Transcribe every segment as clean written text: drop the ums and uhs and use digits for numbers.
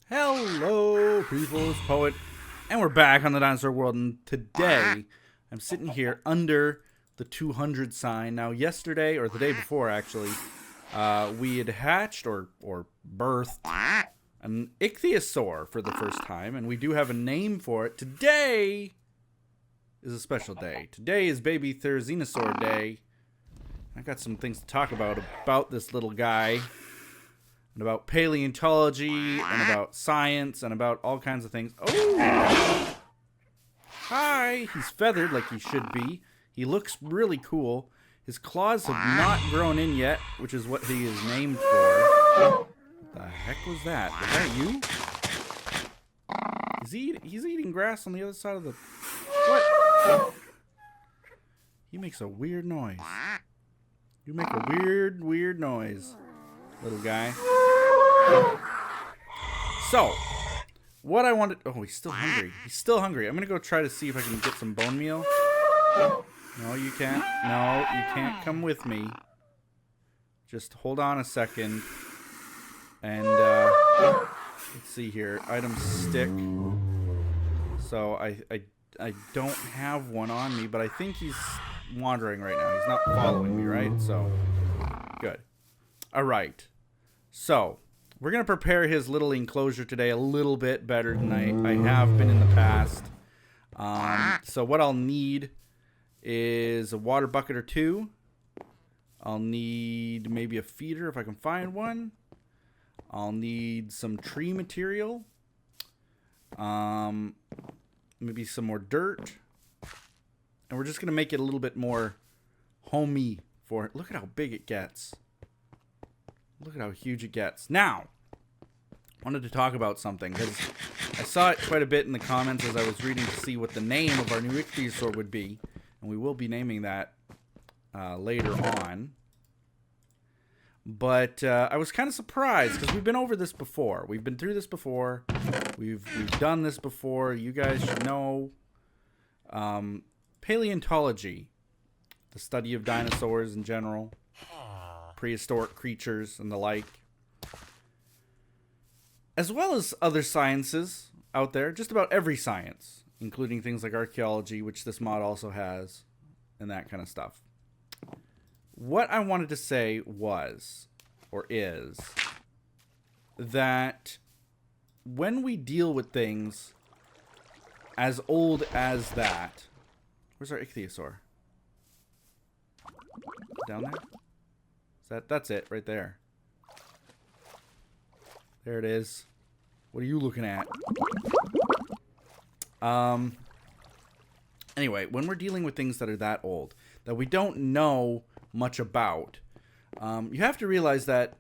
Hello, people's poet, and we're back on the dinosaur world. And today, I'm sitting here under the 200 sign. Now, yesterday or the day before, actually, we had hatched or birthed an ichthyosaur for the first time, and we do have a name for it. Today is a special day. Today is Baby Therizinosaur Day. I got some things to talk about this little guy. And about paleontology, and about science, and about all kinds of things. Oh! Hi! He's feathered like he should be. He looks really cool. His claws have not grown in yet, which is what he is named for. What the heck was that? Was that you? He's eating grass on the other side of the... What? He makes a weird noise. You make a weird noise, little guy. So, what I wanted... Oh, he's still hungry. He's still hungry. I'm going to go try to see if I can get some bone meal. No, you can't. No, you can't come with me. Just hold on a second. And, let's see here. Item stick. So, I don't have one on me, but I think he's wandering right now. He's not following me, right? So, good. All right. So, we're going to prepare his little enclosure today a little bit better than I have been in the past. So what I'll need is a water bucket or two. I'll need maybe a feeder if I can find one. I'll need some tree material. Maybe some more dirt. And we're just going to make it a little bit more homey for it. Look at how big it gets. Look at how huge it gets. Now, I wanted to talk about something because I saw it quite a bit in the comments as I was reading to see what the name of our new ichthyosaur would be. And we will be naming that later on. But I was kind of surprised because we've been over this before. We've been through this before. We've done this before. You guys should know. Paleontology, the study of dinosaurs in general. Prehistoric creatures and the like, as well as other sciences out there, just about every science, including things like archaeology, which this mod also has, and that kind of stuff. What I wanted to say was, or is, that when we deal with things as old as that... Where's our ichthyosaur? Down there? That's it right there. There it is. What are you looking at? Anyway, when we're dealing with things that are that old, that we don't know much about, you have to realize that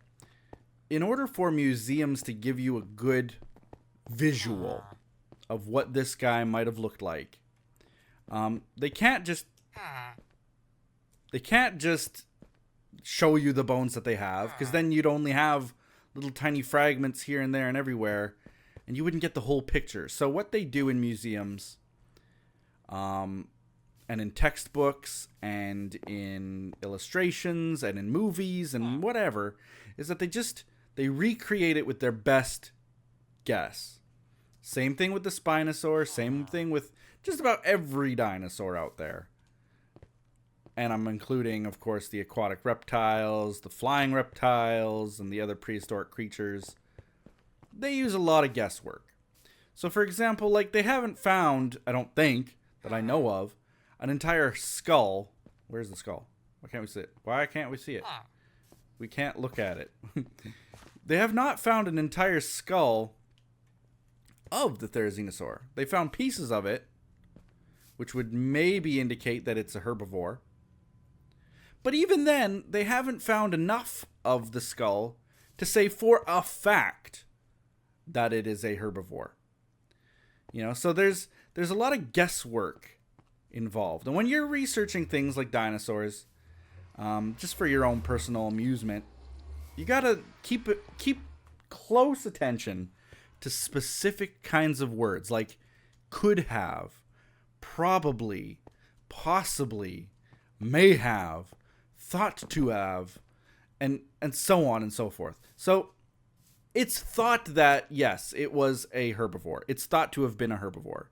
in order for museums to give you a good visual of what this guy might have looked like, they can't just show you the bones that they have, because then you'd only have little tiny fragments here and there and everywhere, and you wouldn't get the whole picture. So what they do in museums, and in textbooks, and in illustrations, and in movies, and whatever, is that they recreate it with their best guess. Same thing with the Spinosaur, same thing with just about every dinosaur out there. And I'm including, of course, the aquatic reptiles, the flying reptiles, and the other prehistoric creatures. They use a lot of guesswork. So, for example, like, they haven't found, I don't think, that I know of, an entire skull. Where's the skull? Why can't we see it? Why can't we see it? We can't look at it. They have not found an entire skull of the Therizinosaur. They found pieces of it, which would maybe indicate that it's a herbivore. But even then, they haven't found enough of the skull to say for a fact that it is a herbivore. You know, so there's a lot of guesswork involved. And when you're researching things like dinosaurs, just for your own personal amusement, you gotta keep close attention to specific kinds of words, like could have, probably, possibly, may have, thought to have, and so on and so forth. So It's thought that, yes, it was a herbivore. It's thought to have been a herbivore.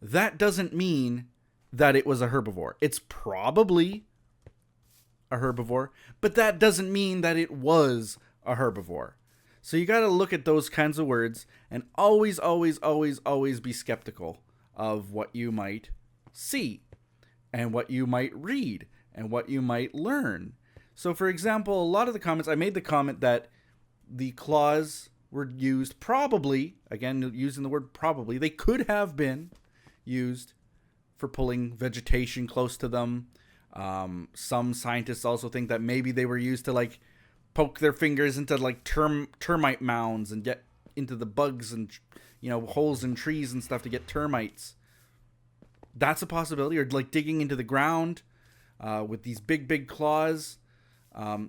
That doesn't mean that it was a herbivore. It's probably a herbivore, but that doesn't mean that it was a herbivore. So you got to look at those kinds of words and always, always, always, always be skeptical of what you might see and what you might read and what you might learn. So, for example, a lot of the comments, I made the comment that the claws were used probably, again, using the word probably, they could have been used for pulling vegetation close to them. Some scientists also think that maybe they were used to like poke their fingers into like termite mounds and get into the bugs and, you know, holes in trees and stuff to get termites. That's a possibility. Or like digging into the ground with these big claws,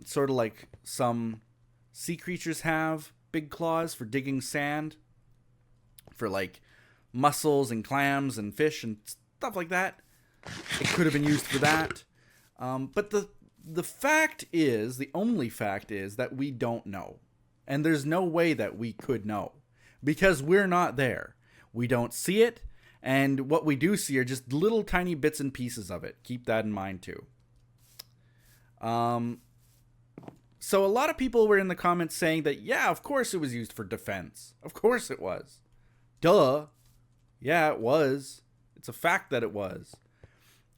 sort of like some sea creatures have big claws for digging sand, for like mussels and clams and fish and stuff like that. It could have been used for that. But the fact is, the only fact is that we don't know. And there's no way that we could know. Because we're not there. We don't see it. And what we do see are just little tiny bits and pieces of it. Keep that in mind too. So a lot of people were in the comments saying that, yeah, of course it was used for defense. Of course it was. Duh. Yeah, it was. It's a fact that it was.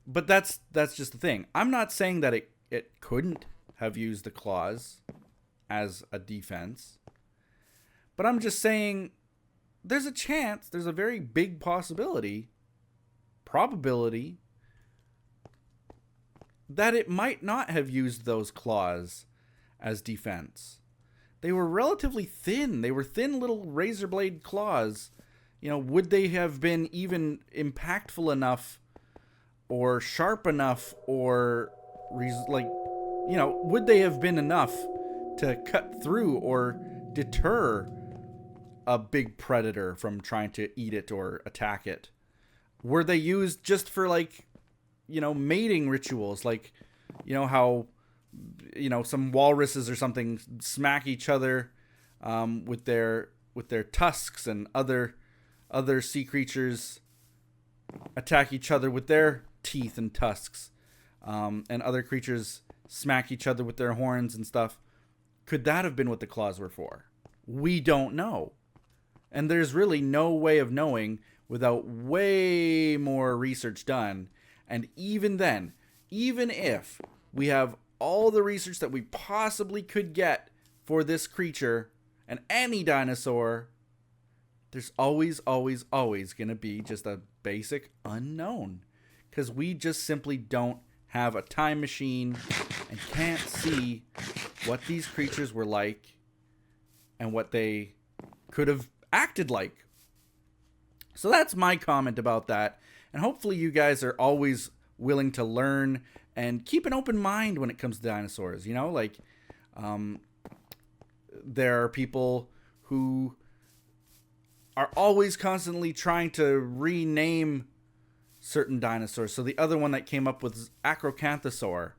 But that's just the thing. I'm not saying that it couldn't have used the claws as a defense. But I'm just saying there's a chance, there's a very big probability, that it might not have used those claws as defense. They were relatively thin. They were thin little razor blade claws. You know, would they have been even impactful enough or sharp enough or would they have been enough to cut through or deter a big predator from trying to eat it or attack it? Were they used just for like, you know, mating rituals? Like, you know, how, you know, some walruses or something smack each other with their tusks, and other sea creatures attack each other with their teeth and tusks, and other creatures smack each other with their horns and stuff. Could that have been what the claws were for? We don't know. And there's really no way of knowing without way more research done. And even then, even if we have all the research that we possibly could get for this creature and any dinosaur, there's always going to be just a basic unknown. Because we just simply don't have a time machine and can't see what these creatures were like and what they could have acted like. So that's my comment about that. And hopefully you guys are always willing to learn and keep an open mind when it comes to dinosaurs. You know, like there are people who are always constantly trying to rename certain dinosaurs. So the other one that came up was Acrocanthosaur.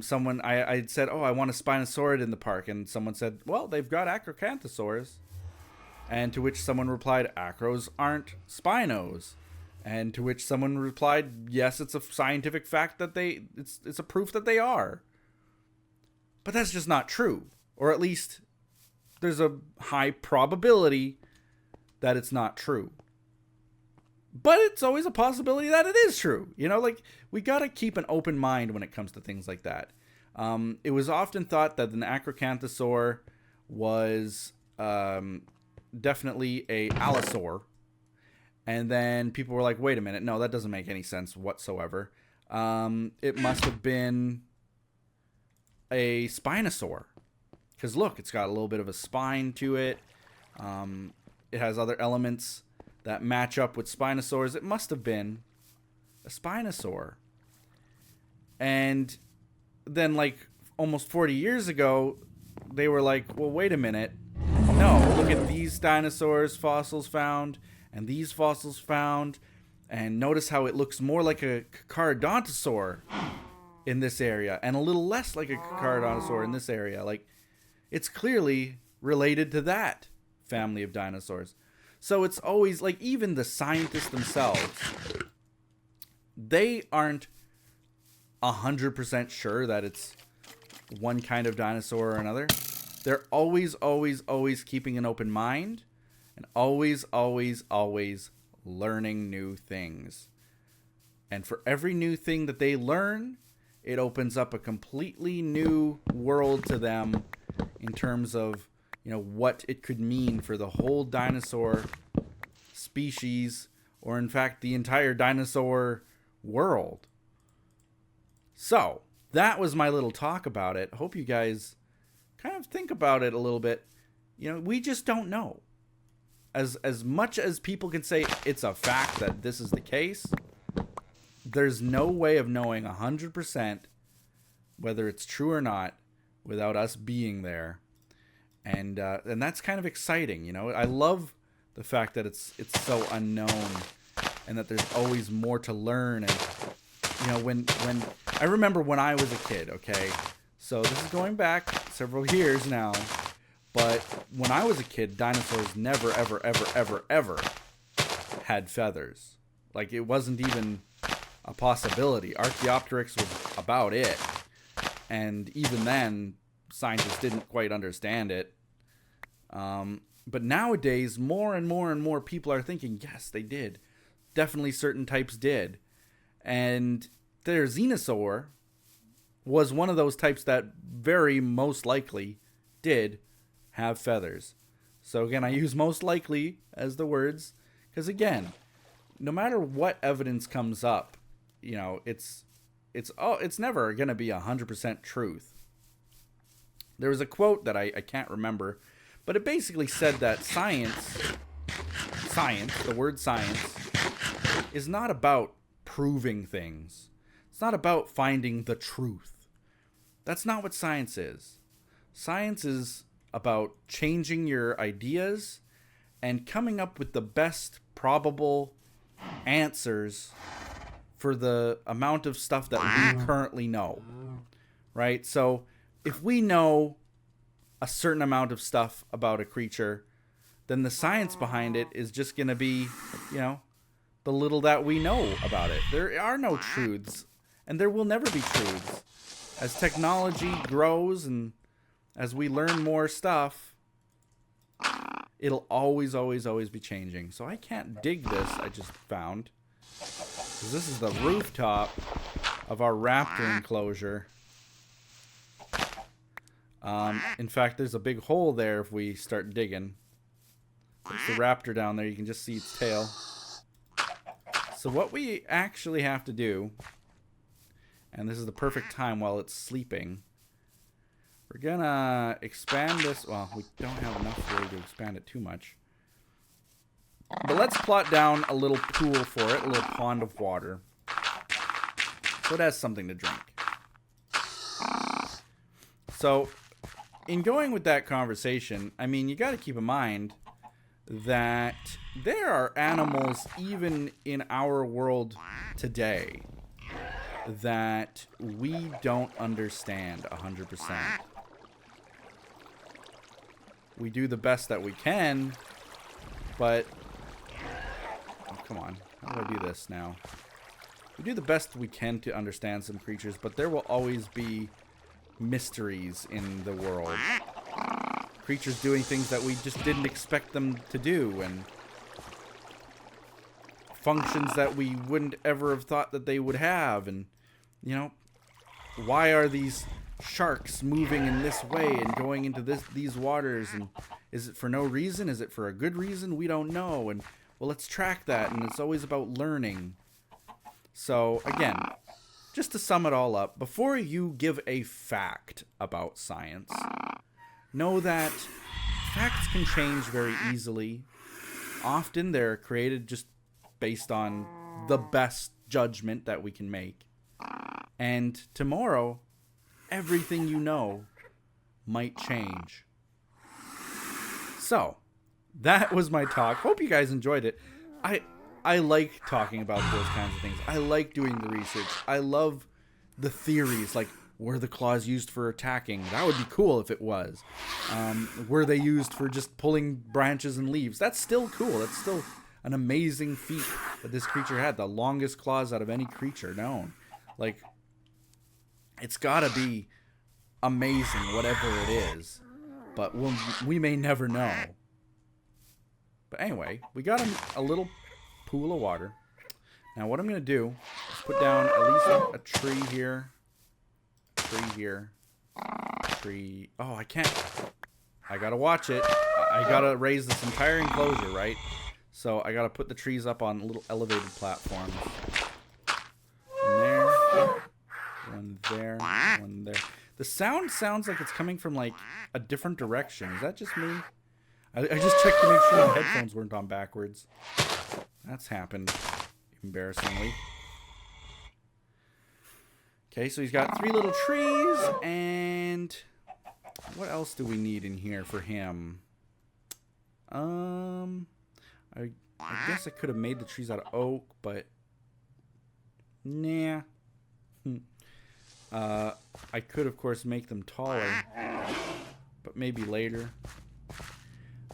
Someone, I said, oh, I want a Spinosaurid in the park. And someone said, well, they've got Acrocanthosaurs. And to which someone replied, acros aren't spinos. And to which someone replied, yes, it's a scientific fact that it's a proof that they are. But that's just not true. Or at least there's a high probability that it's not true. But it's always a possibility that it is true. You know, like, we got to keep an open mind when it comes to things like that. It was often thought that an Acrocanthosaur was definitely a allosaur. And then people were like, wait a minute, no, that doesn't make any sense whatsoever. It must have been a Spinosaur. Because look, it's got a little bit of a spine to it. It has other elements that match up with Spinosaurs. It must have been a Spinosaur. And then, like, almost 40 years ago, they were like, well, wait a minute. No, look at these dinosaurs fossils found, and these fossils found, and notice how it looks more like a Carcharodontosaur in this area, and a little less like a Carcharodontosaur in this area. Like, it's clearly related to that family of dinosaurs. So it's always like, even the scientists themselves, they aren't 100% sure that it's one kind of dinosaur or another. They're always keeping an open mind and always learning new things. And for every new thing that they learn, it opens up a completely new world to them in terms of, what it could mean for the whole dinosaur species, or in fact the entire dinosaur world. So that was my little talk about it. Hope you guys kind of think about it a little bit. We just don't know. As much as people can say it's a fact that this is the case, there's no way of knowing 100% whether it's true or not without us being there. And that's kind of exciting, I love the fact that it's so unknown, and that there's always more to learn. And when I remember when I was a kid, okay, so this is going back several years now, but when I was a kid, dinosaurs never ever had feathers. Like, it wasn't even a possibility. Archaeopteryx was about it, and even then scientists didn't quite understand it. But nowadays, more and more people are thinking, yes, they did. Definitely certain types did. And Therizinosaur was one of those types that very most likely did have feathers. So again, I use most likely as the words, because again, no matter what evidence comes up, it's never going to be 100% truth. There was a quote that I can't remember, but it basically said that science, the word science, is not about proving things. It's not about finding the truth. That's not what science is. Science is about changing your ideas and coming up with the best probable answers for the amount of stuff that we currently know. Right? So if we know a certain amount of stuff about a creature, then the science behind it is just going to be, the little that we know about it. There are no truths, and there will never be truths. As technology grows and as we learn more stuff, it'll always be changing. So I can't dig this, I just found. 'Cause this is the rooftop of our raptor enclosure. In fact, there's a big hole there if we start digging. There's the raptor down there. You can just see its tail. So what we actually have to do, and this is the perfect time while it's sleeping, we're gonna expand this. Well, we don't have enough room to expand it too much. But let's plot down a little pool for it, a little pond of water, so it has something to drink. So in going with that conversation, I mean, you got to keep in mind that there are animals even in our world today that we don't understand 100%. We do the best that we can, but come on, how do I do this now? We do the best we can to understand some creatures, but there will always be mysteries in the world. Creatures doing things that we just didn't expect them to do, and functions that we wouldn't ever have thought that they would have. And why are these sharks moving in this way and going into these waters? And is it for no reason? Is it for a good reason? We don't know. And well, let's track that. And it's always about learning. So again, just to sum it all up, before you give a fact about science, know that facts can change very easily. Often they're created just based on the best judgment that we can make. And tomorrow, everything you know might change. So, that was my talk. Hope you guys enjoyed it. I like talking about those kinds of things. I like doing the research. I love the theories. Like, Were the claws used for attacking? That would be cool if it was. Were they used for just pulling branches and leaves? That's still cool. That's still an amazing feat that this creature had. The longest claws out of any creature known. Like, it's gotta be amazing, whatever it is. But we may never know. But anyway, we got a little pool of water. Now what I'm going to do is put down at least a tree here. Tree here. Tree. Oh, I can't. I got to watch it. I got to raise this entire enclosure, right? So I got to put the trees up on little elevated platforms. One there. One there. One there. The sound sounds like it's coming from like a different direction. Is that just me? I just checked to make sure my headphones weren't on backwards. That's happened, embarrassingly. Okay, so he's got 3 little trees, and what else do we need in here for him? I guess I could have made the trees out of oak, but nah. I could, of course, make them taller, but maybe later.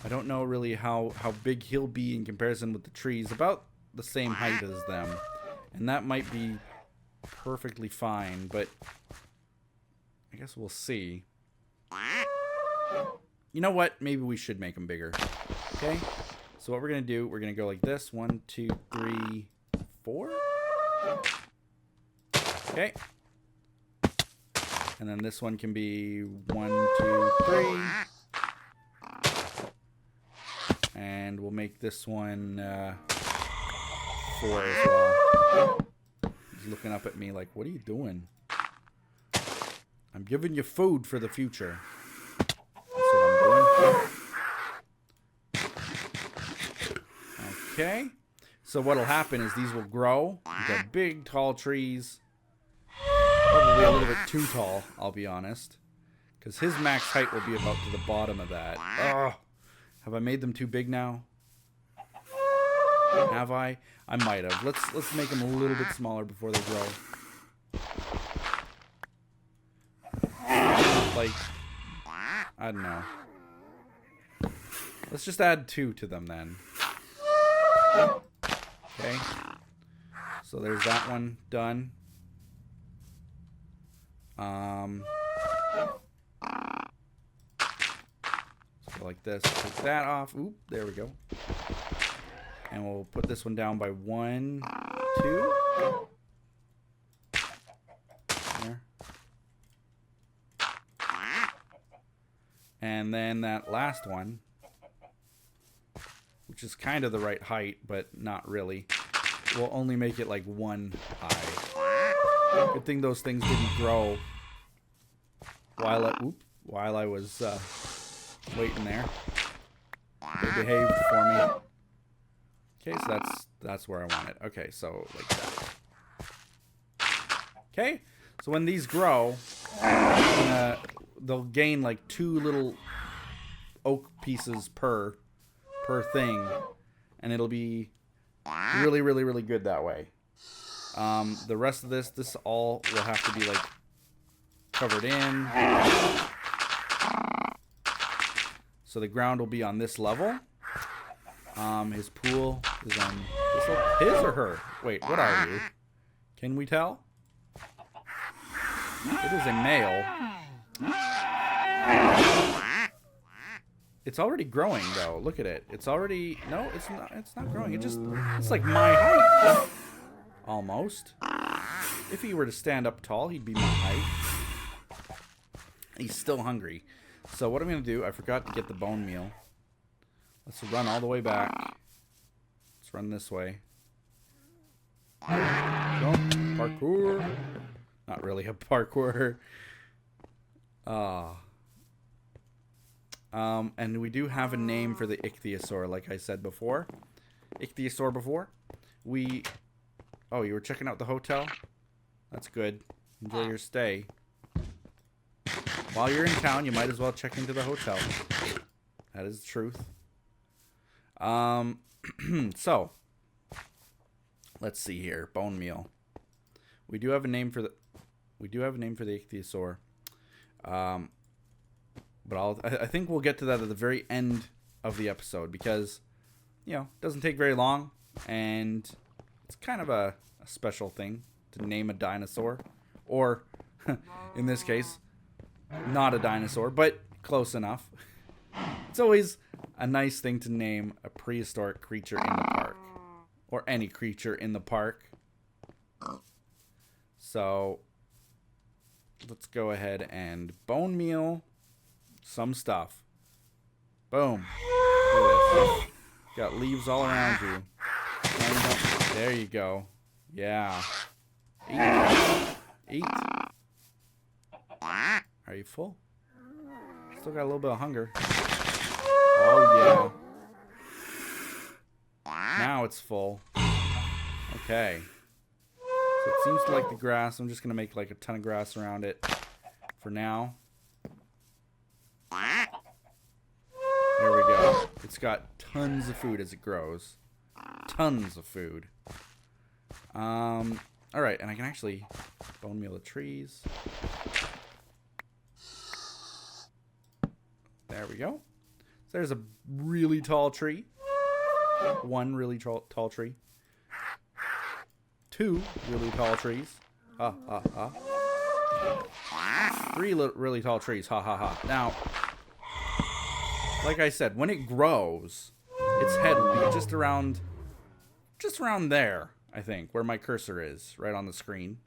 I don't know really how big he'll be in comparison with the trees. About the same height as them. And that might be perfectly fine, but I guess we'll see. You know what? Maybe we should make them bigger. Okay? So what we're going to do, we're going to go like this. 1, 2, 3, 4. Okay. And then this one can be 1, 2, 3. And we'll make this one 4 as well. He's looking up at me like, what are you doing? I'm giving you food for the future. That's what I'm doing. Okay. So what'll happen is these will grow into big, tall trees. Probably a little bit too tall, I'll be honest. Because his max height will be about to the bottom of that. Ugh. Have I made them too big now? Have I? I might have. Let's make them a little bit smaller before they grow. Like, I don't know. Let's just add 2 to them then. Okay. So there's that one done. Like this. Take that off. Oop, there we go. And we'll put this one down by 1, 2. There. And then that last one, which is kind of the right height, but not really. We'll only make it like 1 high. Good thing those things didn't grow while I was waiting there. They behaved for me. Okay, so that's where I want it. Okay, so like that. Okay, so when these grow, they'll gain like 2 little oak pieces per thing, and it'll be really, really, really good that way. The rest of this all will have to be like covered in. So the ground will be on this level. His pool is on this level. His or her? Wait, what are you? Can we tell? It is a male. It's already growing though. Look at it. It's already it's not growing. It's like my height. Almost. If he were to stand up tall, he'd be my height. He's still hungry. So what I'm going to do, I forgot to get the bone meal. Let's run all the way back. Let's run this way. Jump. Parkour. Not really a parkour. And we do have a name for the ichthyosaur, like I said before. Ichthyosaur before. Oh, you were checking out the hotel? That's good. Enjoy your stay. While you're in town, you might as well check into the hotel. That is the truth. So, let's see here. Bone meal. We do have a name for the... We do have a name for the ichthyosaur. But I think we'll get to that at the very end of the episode because, you know, it doesn't take very long, and it's kind of a special thing to name a dinosaur. Or, in this case, not a dinosaur, but close enough. It's always a nice thing to name a prehistoric creature in the park. Or any creature in the park. So, let's go ahead and bone meal some stuff. Boom. Got leaves all around you. There you go. Yeah. Eat. Are you full? Still got a little bit of hunger. Oh, yeah. Now it's full. Okay. So it seems to like the grass. I'm just going to make like a ton of grass around it for now. There we go. It's got tons of food as it grows. Tons of food. Alright, and I can actually bone meal the trees. There we go. So there's a really tall tree. One really tall tree. Two really tall trees. Ha ha ha. Three really tall trees. Ha ha ha. Now, like I said, when it grows, its head will be just around there, I think, where my cursor is, right on the screen.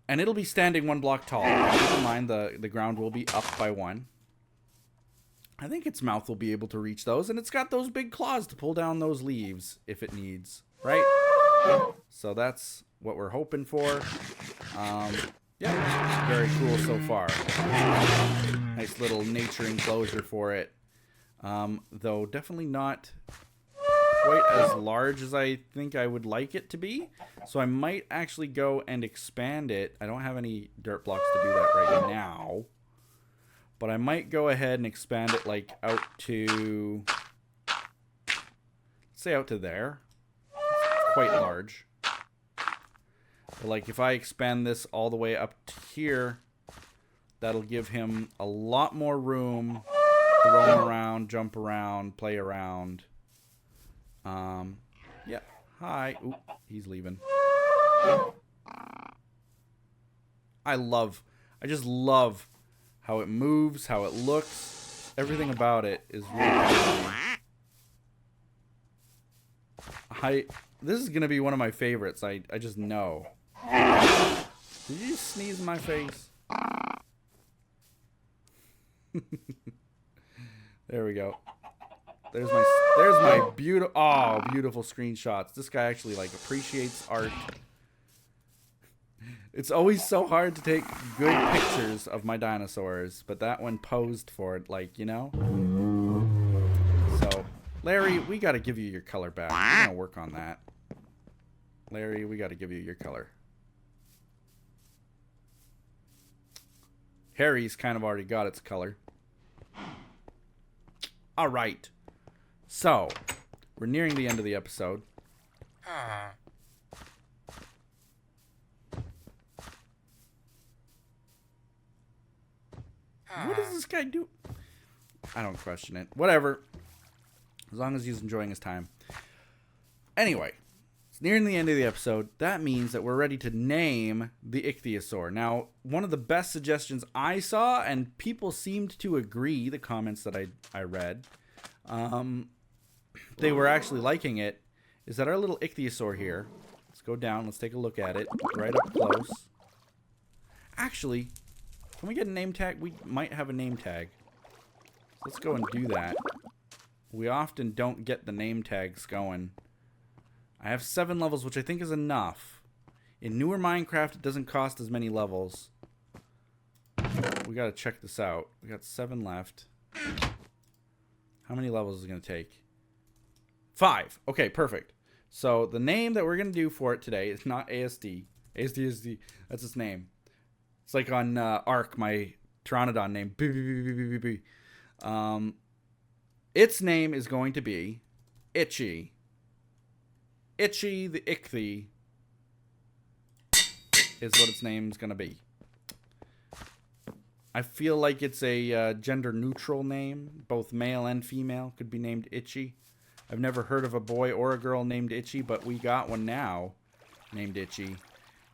And it'll be standing 1 block tall. Keep in mind the ground will be up by 1. I think its mouth will be able to reach those, and it's got those big claws to pull down those leaves if it needs, right? So that's what we're hoping for. Yeah, very cool so far. Nice little nature enclosure for it. Though definitely not quite as large as I think I would like it to be. So I might actually go and expand it. I don't have any dirt blocks to do that right now. But I might go ahead and expand it like out to, say out to there. It's quite large. But like if I expand this all the way up to here, that'll give him a lot more room to roam around, jump around, play around. Yeah. Hi. Oop, he's leaving. I just love how it moves, how it looks. Everything about it is really cool. This is going to be one of my favorites. I just know. Did you just sneeze in my face? There we go. There's my beautiful screenshots. This guy actually like appreciates art. It's always so hard to take good pictures of my dinosaurs, but that one posed for it, like, you know? So, Larry, we got to give you your color back. We're going to work on that. Larry, we got to give you your color. Harry's kind of already got its color. All right. So, we're nearing the end of the episode. What does this guy do? I don't question it. Whatever. As long as he's enjoying his time. Anyway, it's nearing the end of the episode. That means that we're ready to name the ichthyosaur. Now, one of the best suggestions I saw, and people seemed to agree, the comments that I read, they were actually liking it, is that our little ichthyosaur here, let's go down, let's take a look at it, right up close. Actually, can we get a name tag? We might have a name tag. Let's go and do that. We often don't get the name tags going. I have 7 levels, which I think is enough. In newer Minecraft, it doesn't cost as many levels. We gotta check this out. We got 7 left. How many levels is it gonna take? 5. Okay, perfect. So the name that we're gonna do for it today is not ASD. ASD, that's its name. It's like on Ark, my Pteranodon name. Its name is going to be Itchy. Itchy the Ichthy is what its name's going to be. I feel like it's a gender-neutral name. Both male and female could be named Itchy. I've never heard of a boy or a girl named Itchy, but we got one now named Itchy.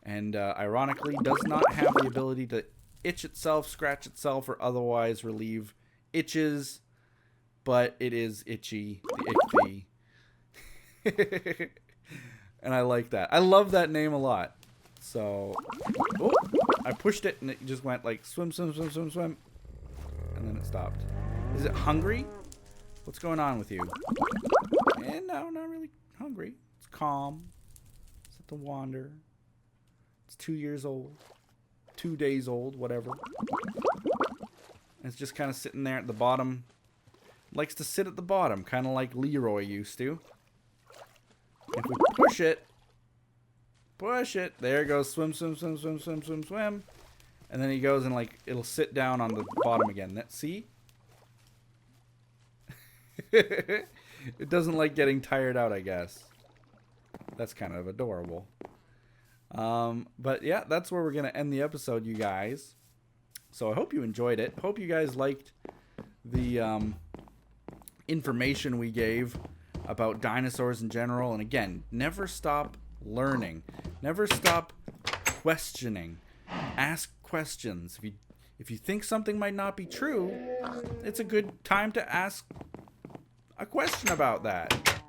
And ironically, does not have the ability to itch itself, scratch itself, or otherwise relieve itches. But it is Itchy, the Ichthy. And I like that. I love that name a lot. So, oh, I pushed it and it just went like swim, swim, swim, swim, swim. And then it stopped. Is it hungry? What's going on with you? And no, not really hungry. It's calm. It's at the wander. It's 2 years old. 2 days old, whatever. And it's just kind of sitting there at the bottom. Likes to sit at the bottom, kind of like Leroy used to. If we push it, there it goes, swim, swim, swim, swim, swim, swim, swim. And then he goes and like, it'll sit down on the bottom again. See? It doesn't like getting tired out, I guess. That's kind of adorable. But yeah, that's where we're going to end the episode, you guys. So I hope you enjoyed it. Hope you guys liked the information we gave about dinosaurs in general. And again, never stop learning. Never stop questioning. Ask questions. If you think something might not be true, it's a good time to ask a question about that.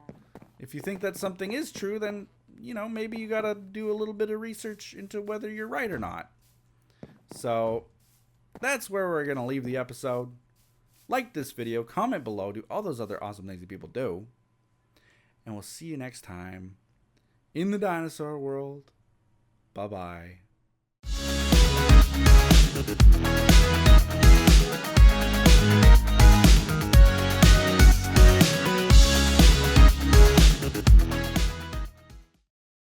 If you think that something is true, then, you know, maybe you gotta do a little bit of research into whether you're right or not. So, that's where we're gonna leave the episode. Like this video, comment below, do all those other awesome things that people do. And we'll see you next time in the dinosaur world. Bye-bye.